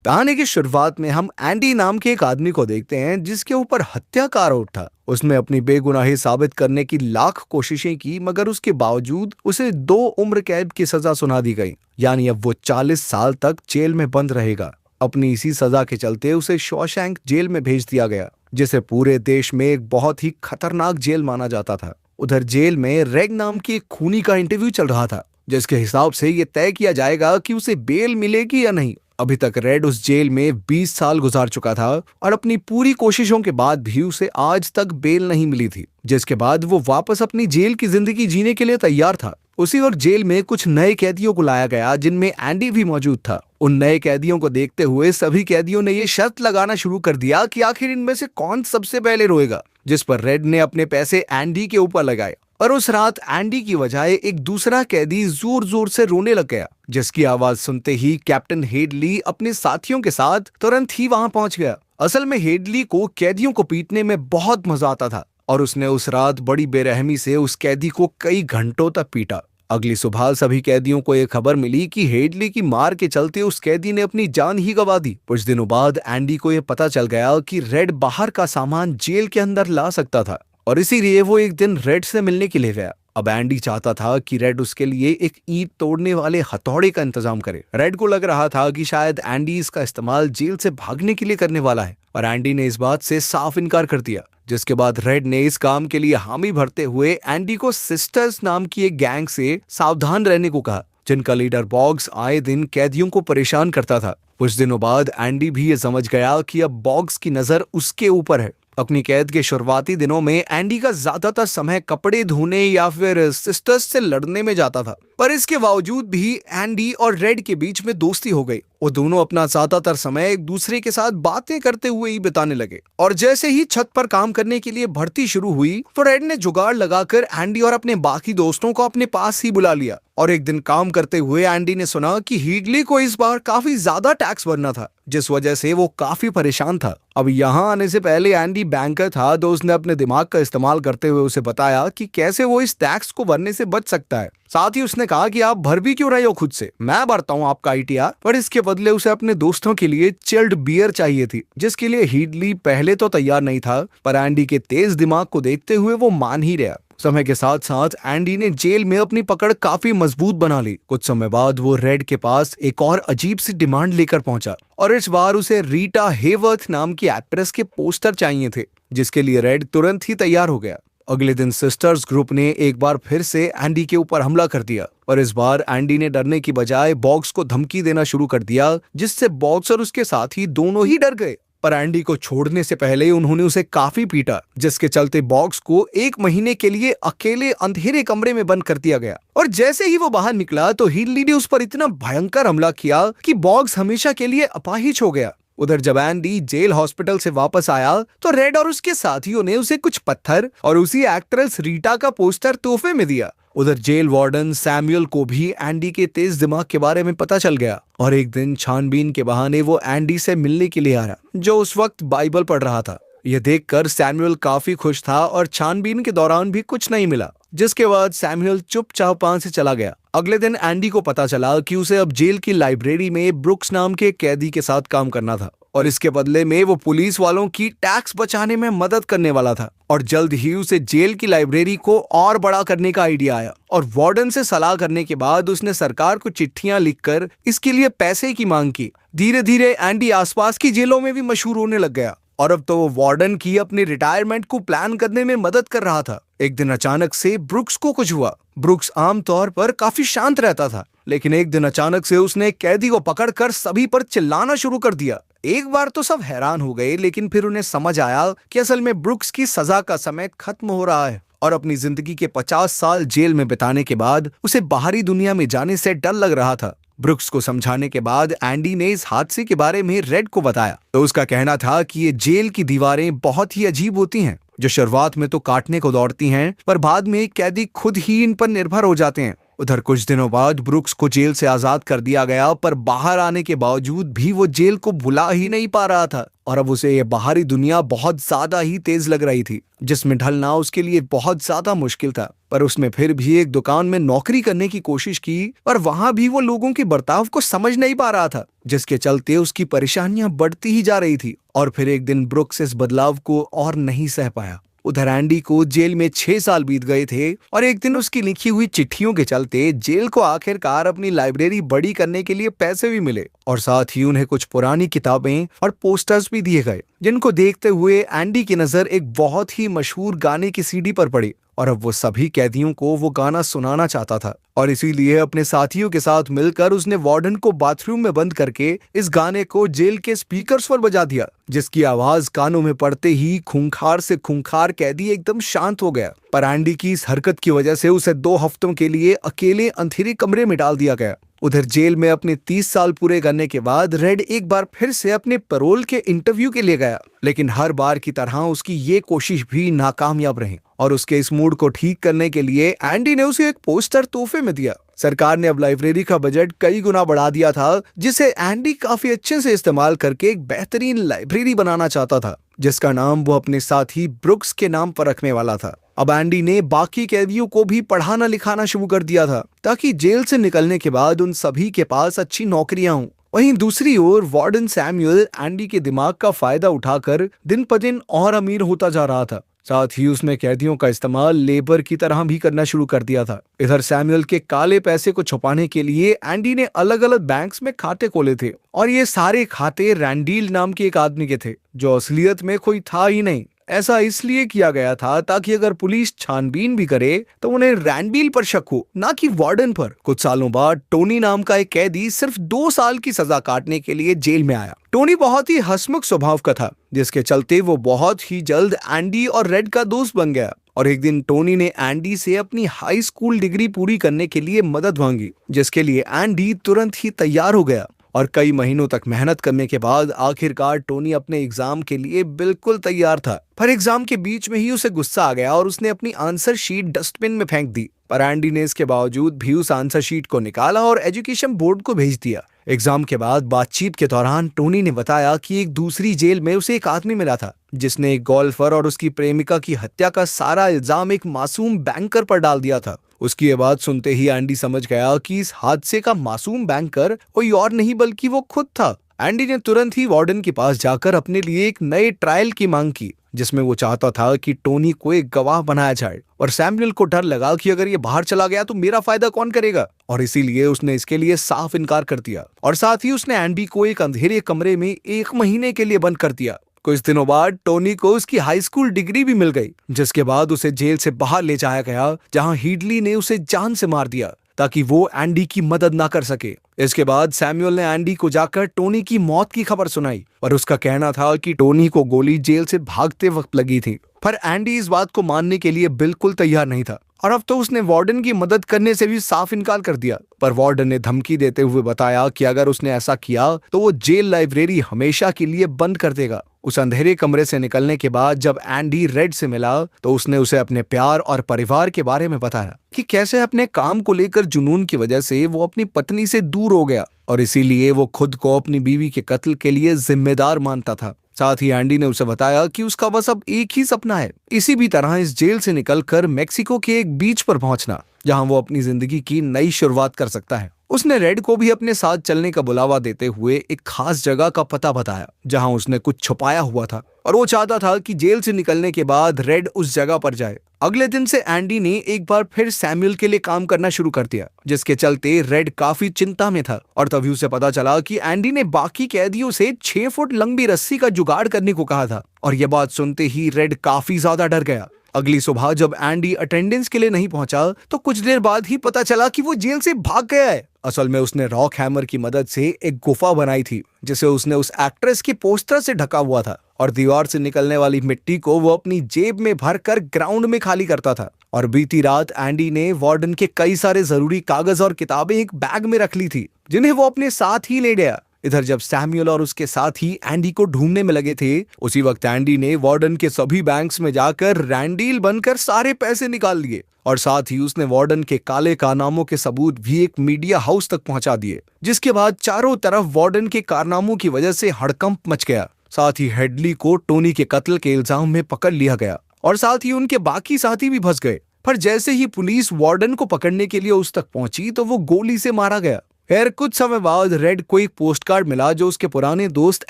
कहानी की शुरुआत में हम एंडी नाम के एक आदमी को देखते हैं जिसके ऊपर हत्या का आरोप था। उसने अपनी बेगुनाही साबित करने की लाख कोशिशें की, मगर उसके बावजूद उसे 2 उम्र कैद की सजा सुना दी गई। यानी अब वो 40 साल तक जेल में बंद रहेगा। अपनी इसी सजा के चलते उसे शॉशैंक जेल में भेज दिया गया, जिसे पूरे देश में एक बहुत ही खतरनाक जेल माना जाता था। उधर जेल में रेग नाम की एक खूनी का इंटरव्यू चल रहा था, जिसके हिसाब से ये तय किया जाएगा कि उसे बेल मिलेगी या नहीं। अभी तक रेड उस जेल में 20 साल गुजार चुका था और अपनी पूरी कोशिशों के बाद भी उसे आज तक बेल नहीं मिली थी, जिसके बाद वो वापस अपनी जेल की जिंदगी जीने के लिए तैयार था। उसी वक्त जेल में कुछ नए कैदियों को लाया गया, जिनमें एंडी भी मौजूद था। उन नए कैदियों को देखते हुए सभी कैदियों ने ये शर्त लगाना शुरू कर दिया कि आखिर इनमें से कौन सबसे पहले रोएगा, जिस पर रेड ने अपने पैसे एंडी के ऊपर लगाए। और उस रात एंडी की बजाय एक दूसरा कैदी जोर जोर से रोने लग गया, जिसकी आवाज सुनते ही कैप्टन हेडली अपने साथियों के साथ तुरंत ही वहां पहुंच गया। असल में हेडली को कैदियों को पीटने में बहुत मजा आता था और उसने उस रात बड़ी बेरहमी से उस कैदी को कई घंटों तक पीटा। अगली सुबह सभी कैदियों को यह खबर मिली कि हेडली की मार के चलते उस कैदी ने अपनी जान ही गंवा दी। कुछ दिनों बाद एंडी को यह पता चल गया कि रेड बाहर का सामान जेल के अंदर ला सकता था और इसीलिए वो एक दिन रेड से मिलने के लिए गया। अब एंडी चाहता था कि रेड उसके लिए एक ईंट तोड़ने वाले हथौड़े का इंतजाम करे। रेड को लग रहा था कि शायद एंडी इसका इस्तेमाल जेल से भागने के लिए करने वाला है, और एंडी ने इस बात से साफ इनकार कर दिया। जिसके बाद रेड ने इस काम के लिए हामी भरते हुए एंडी को सिस्टर्स नाम की एक गैंग से सावधान रहने को कहा, जिनका लीडर बॉग्स आए दिन कैदियों को परेशान करता था। कुछ दिनों बाद एंडी भी ये समझ गया कि अब बॉग्स की नजर उसके ऊपर है। अपनी कैद के शुरुआती दिनों में एंडी का ज्यादातर समय कपड़े धोने या फिर सिस्टर्स से लड़ने में जाता था, पर इसके बावजूद भी एंडी और रेड के बीच में दोस्ती हो गई। वो दोनों अपना ज्यादातर समय एक दूसरे के साथ बातें करते हुए ही बिताने लगे। और जैसे ही छत पर काम करने के लिए भर्ती शुरू हुई तो रेड ने जुगाड़ लगाकर एंडी और अपने बाकी दोस्तों को अपने पास ही बुला लिया। और एक दिन काम करते हुए एंडी ने सुना कि हीडली को इस बार काफी ज्यादा टैक्स भरना था, जिस वजह से वो काफी परेशान था। अब यहाँ आने से पहले एंडी बैंकर था, तो उसने अपने दिमाग का इस्तेमाल करते हुए उसे बताया कि कैसे वो इस टैक्स को भरने से बच सकता है। साथ ही उसने कहा कि आप भर भी क्यों रहे हो खुद से, मैं भरता हूँ आपका ITR। पर इसके बदले उसे अपने दोस्तों के लिए चिल्ड बियर चाहिए थी, जिसके लिए हीडली पहले तो तैयार नहीं था, पर एंडी के तेज दिमाग को देखते हुए वो मान ही रहा। समय के साथ साथ एंडी ने जेल में अपनी पकड़ काफी मजबूत बना ली। कुछ समय बाद वो रेड के पास एक और अजीब सी डिमांड लेकर पहुंचा, और इस बार उसे रीटा हेवर्थ नाम की एक्ट्रेस के पोस्टर चाहिए थे, जिसके लिए रेड तुरंत ही तैयार हो गया। अगले दिन सिस्टर्स ग्रुप ने एक बार फिर से एंडी के ऊपर हमला कर दिया, और इस बार एंडी ने डरने की बजाय बॉक्स को धमकी देना शुरू कर दिया, जिससे बॉक्स और उसके साथी दोनों ही डर गए। पर एंडी को छोड़ने से पहले उन्होंने उसे काफी पीटा, जिसके चलते बॉक्स को 1 महीने के लिए अकेले अंधेरे कमरे में बंद कर दिया गया। और जैसे ही वो बाहर निकला तो हीडली ने उस पर इतना भयंकर हमला किया कि बॉक्स हमेशा के लिए अपाहिज हो गया। उधर जब एंडी जेल हॉस्पिटल से वापस आया तो रेड और उसके साथियों ने उसे कुछ पत्थर और उसी एक्ट्रेस रीटा का पोस्टर तोहफे में दिया। उधर जेल वार्डन सैमुअल को भी एंडी के तेज दिमाग के बारे में पता चल गया, और एक दिन छानबीन के बहाने वो एंडी से मिलने के लिए आया, जो उस वक्त बाइबल पढ़ रहा था। यह देखकर सैमुअल काफी खुश था, और छानबीन के दौरान भी कुछ नहीं मिला, जिसके बाद सैमुअल चुपचाप वहां से चला गया। अगले दिन एंडी को पता चला कि उसे अब जेल की लाइब्रेरी में ब्रुक्स नाम के कैदी के साथ काम करना था, और इसके बदले में वो पुलिस वालों की टैक्स बचाने में मदद करने वाला था। और जल्द ही उसे जेल की लाइब्रेरी को और बड़ा करने का आइडिया आया, और वार्डन से सलाह करने के बाद उसने सरकार को चिट्ठियां लिखकर इसके लिए पैसे की मांग की। धीरे धीरे एंडी आसपास की जेलों में भी मशहूर होने लग गया, और अब तो वो वार्डन की अपनी रिटायरमेंट को प्लान करने में मदद कर रहा था। एक दिन अचानक से ब्रुक्स को कुछ हुआ। ब्रुक्स आमतौर पर काफी शांत रहता था, लेकिन एक दिन अचानक से उसने एक कैदी को पकड़कर सभी पर चिल्लाना शुरू कर दिया। एक बार तो सब हैरान हो गए, लेकिन फिर उन्हें समझ आया कि असल में ब्रुक्स की सजा का समय खत्म हो रहा है, और अपनी जिंदगी के 50 साल जेल में बिताने के बाद उसे बाहरी दुनिया में जाने से डर लग रहा था। ब्रुक्स को समझाने के बाद एंडी ने इस हादसे के बारे में रेड को बताया, तो उसका कहना था कि ये जेल की दीवारें बहुत ही अजीब होती हैं, जो शुरुआत में तो काटने को दौड़ती हैं, पर बाद में कैदी खुद ही इन पर निर्भर हो जाते हैं। उधर कुछ दिनों बाद ब्रुक्स को जेल से आजाद कर दिया गया, पर बाहर आने के बावजूद भी वो जेल को भुला ही नहीं पा रहा था और अब उसे ये बाहरी दुनिया बहुत ज्यादा ही तेज लग रही थी, जिसमें ढलना उसके लिए बहुत ज्यादा मुश्किल था। पर उसने फिर भी एक दुकान में नौकरी करने की कोशिश की, पर वहां भी वो लोगों के बर्ताव को समझ नहीं पा रहा था, जिसके चलते उसकी परेशानियां बढ़ती ही जा रही थी। और फिर एक दिन ब्रुक्स इस बदलाव को और नहीं सह पाया। उधर एंडी को जेल में 6 साल बीत गए थे और एक दिन उसकी लिखी हुई चिट्ठियों के चलते जेल को आखिरकार अपनी लाइब्रेरी बड़ी करने के लिए पैसे भी मिले और साथ ही उन्हें कुछ पुरानी किताबें और पोस्टर्स भी दिए गए, जिनको देखते हुए एंडी की नजर एक बहुत ही मशहूर गाने की सीडी पर पड़ी और अब वो सभी कैदियों को वो गाना सुनाना चाहता था और इसीलिए अपने साथियों के साथ मिलकर उसने वार्डन को बाथरूम में बंद करके इस गाने को जेल के स्पीकर्स पर बजा दिया, जिसकी आवाज कानों में पड़ते ही खूंखार से खूंखार कैदी एकदम शांत हो गया। पर एंडी की इस हरकत की वजह से उसे 2 हफ्तों के लिए अकेले अंधेरे कमरे में डाल दिया गया। उधर जेल में अपने 30 साल पूरे करने के बाद रेड एक बार फिर से अपने पैरोल के इंटरव्यू के लिए गया, लेकिन हर बार की तरह उसकी ये कोशिश भी नाकामयाब रही और उसके इस मूड को ठीक करने के लिए एंडी ने उसे एक पोस्टर तोहफे में दिया। सरकार ने अब लाइब्रेरी का बजट कई गुना बढ़ा दिया था, जिसे एंडी काफी अच्छे से इस्तेमाल करके एक बेहतरीन लाइब्रेरी बनाना चाहता था, जिसका नाम वो अपने साथी ब्रुक्स के नाम पर रखने वाला था। अब एंडी ने बाकी कैदियों को भी पढ़ाना लिखाना शुरू कर दिया था, ताकि जेल से निकलने के बाद उन सभी के पास अच्छी नौकरियां हों। वहीं दूसरी ओर वार्डन सैमुअल एंडी के दिमाग का फायदा उठाकर दिन ब दिन और अमीर होता जा रहा था। साथ ही उसने कैदियों का इस्तेमाल लेबर की तरह भी करना शुरू कर दिया था। इधर सैमुअल के काले पैसे को छुपाने के लिए एंडी ने अलग अलग बैंक्स में खाते खोले थे और ये सारे खाते रैंडील नाम के एक आदमी के थे, जो असलियत में कोई था ही नहीं। ऐसा इसलिए किया गया था ताकि अगर पुलिस छानबीन भी करे तो उन्हें रैंडील पर शक हो, ना कि वार्डन पर। कुछ सालों बाद टोनी नाम का एक कैदी सिर्फ 2 साल की सजा काटने के लिए जेल में आया। टोनी बहुत ही हंसमुख स्वभाव का था, जिसके चलते वो बहुत ही जल्द एंडी और रेड का दोस्त बन गया और एक दिन टोनी ने एंडी से अपनी हाई स्कूल डिग्री पूरी करने के लिए मदद मांगी, जिसके लिए एंडी तुरंत ही तैयार हो गया और कई महीनों तक मेहनत करने के बाद आखिरकार टोनी अपने एग्जाम के लिए बिल्कुल तैयार था। पर एग्जाम के बीच में ही उसे गुस्सा आ गया और उसने अपनी आंसर शीट डस्टबिन में फेंक दी। पर एंडी ने इसके बावजूद भी उस आंसर शीट को निकाला और एजुकेशन बोर्ड को भेज दिया। एग्जाम के बाद बातचीत के दौरान टोनी ने बताया कि एक दूसरी जेल में उसे एक आदमी मिला था, जिसने एक गोल्फर और उसकी प्रेमिका की हत्या का सारा इल्जाम एक मासूम बैंकर पर डाल दिया था। उसकी ये बात सुनते ही एंडी समझ गया कि इस हादसे का मासूम बैंकर कोई और नहीं बल्कि वो खुद था। एंडी ने तुरंत ही वार्डन के पास जाकर अपने लिए एक नए ट्रायल की मांग की, जिसमें वो चाहता था कि टोनी को एक गवाह बनाया जाए और सैमुअल को डर लगा कि अगर ये बाहर चला गया तो मेरा फायदा कौन करेगा, और इसीलिए उसने इसके लिए साफ इनकार कर दिया और साथ ही उसने एंडी को एक अंधेरे कमरे में 1 महीने के लिए बंद कर दिया। कुछ दिनों बाद टोनी को उसकी हाई स्कूल डिग्री भी मिल गई, जिसके बाद उसे जेल से बाहर ले जाया गया, जहां हीडली ने उसे जान से मार दिया ताकि वो एंडी की मदद ना कर सके। इसके बाद सैमुअल ने एंडी को जाकर टोनी की मौत की खबर सुनाई और उसका कहना था कि टोनी को गोली जेल से भागते वक्त लगी थी। पर एंडी इस बात को मानने के लिए बिल्कुल तैयार नहीं था और अब तो उसने वार्डन की मदद करने से भी साफ इनकार कर दिया। पर वार्डन ने धमकी देते हुए बताया कि अगर उसने ऐसा किया तो वो जेल लाइब्रेरी हमेशा के लिए बंद कर देगा। उस अंधेरे कमरे से निकलने के बाद जब एंडी रेड से मिला तो उसने उसे अपने प्यार और परिवार के बारे में बताया कि कैसे अपने काम को लेकर जुनून की वजह से वो अपनी पत्नी से दूर हो गया और इसीलिए वो खुद को अपनी बीवी के कत्ल के लिए जिम्मेदार मानता था। साथ ही एंडी ने उसे बताया कि उसका बस अब एक ही सपना है, इसी भी तरह इस जेल से निकलकर मेक्सिको के एक बीच पर पहुंचना, जहां वो अपनी जिंदगी की नई शुरुआत कर सकता है। उसने रेड को भी अपने साथ चलने का बुलावा देते हुए एक खास जगह का पता बताया, जहां उसने कुछ छुपाया हुआ था और वो चाहता था कि जेल से निकलने के बाद रेड उस जगह पर जाए। अगले दिन से एंडी ने एक बार फिर सैमुअल के लिए काम करना शुरू कर दिया, जिसके चलते रेड काफी चिंता में था और तभी उसे पता चला कि एंडी ने बाकी कैदियों से 6 फुट लंबी रस्सी का जुगाड़ करने को कहा था और यह बात सुनते ही रेड काफी ज्यादा डर गया। अगली सुबह जब एंडी अटेंडेंस के लिए नहीं पहुंचा तो कुछ देर बाद ही पता चला कि वो जेल से भाग गया है। असल में उसने रॉक हैमर की मदद से एक गुफा बनाई थी, जिसे उसने उस एक्ट्रेस के पोस्टर से ढका हुआ था और दीवार से निकलने वाली मिट्टी को वो अपनी जेब में भरकर ग्राउंड में खाली करता था। और बीती रात एंडी ने वार्डन के कई सारे जरूरी कागज और किताबें एक बैग में रख ली थी, जिन्हें वो अपने साथ ही ले गया। इधर जब सैमुअल और उसके साथी एंडी को ढूंढने में लगे थे, उसी वक्त एंडी ने वार्डन के सभी बैंक्स में जाकर रैंडील बनकर सारे पैसे निकाल लिए और साथ ही उसने वार्डन के काले कारनामों के सबूत भी एक मीडिया हाउस तक पहुंचा दिए, जिसके बाद चारों तरफ वार्डन के कारनामों की वजह से हड़कंप मच गया। साथ ही हेडली को टोनी के कत्ल के इल्जाम में पकड़ लिया गया और साथ ही उनके बाकी साथी भी फंस गए। पर जैसे ही पुलिस वार्डन को पकड़ने के लिए उस तक पहुंची तो वो गोली से मारा गया। खैर कुछ समय बाद रेड को एक पोस्टकार्ड मिला जो उसके पुराने दोस्त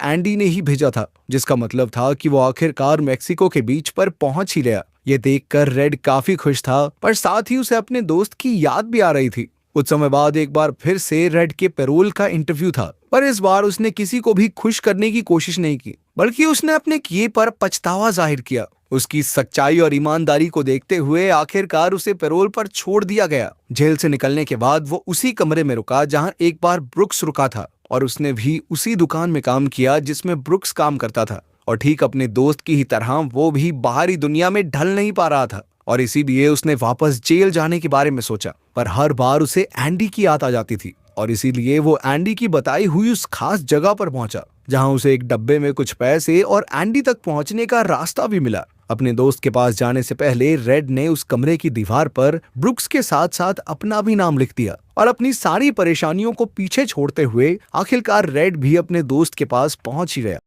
एंडी ने ही भेजा था, जिसका मतलब था कि वो आखिरकार मेक्सिको के बीच पर पहुंच ही गया। ये देखकर रेड काफी खुश था, पर साथ ही उसे अपने दोस्त की याद भी आ रही थी। कुछ समय बाद एक बार फिर से रेड के पैरोल का इंटरव्यू था, पर इस बार उसने किसी को भी खुश करने की कोशिश नहीं की, बल्कि उसने अपने किए पर पछतावा जाहिर किया। उसकी सच्चाई और ईमानदारी को देखते हुए आखिरकार उसे पैरोल पर छोड़ दिया गया। जेल से निकलने के बाद वो उसी कमरे में रुका जहां एक बार ब्रुक्स रुका था और उसने भी उसी दुकान में काम किया जिसमें ब्रुक्स काम करता था। और ठीक अपने दोस्त की ही तरह वो भी बाहरी दुनिया में ढल नहीं पा रहा था और इसीलिए उसने वापस जेल जाने के बारे में सोचा। पर हर बार उसे एंडी की याद आ जाती थी और इसीलिए वो एंडी की बताई हुई उस खास जगह पर पहुंचा जहां उसे एक डब्बे में कुछ पैसे और एंडी तक पहुंचने का रास्ता भी मिला। अपने दोस्त के पास जाने से पहले रेड ने उस कमरे की दीवार पर ब्रुक्स के साथ साथ अपना भी नाम लिख दिया और अपनी सारी परेशानियों को पीछे छोड़ते हुए आखिरकार रेड भी अपने दोस्त के पास पहुंच ही गया।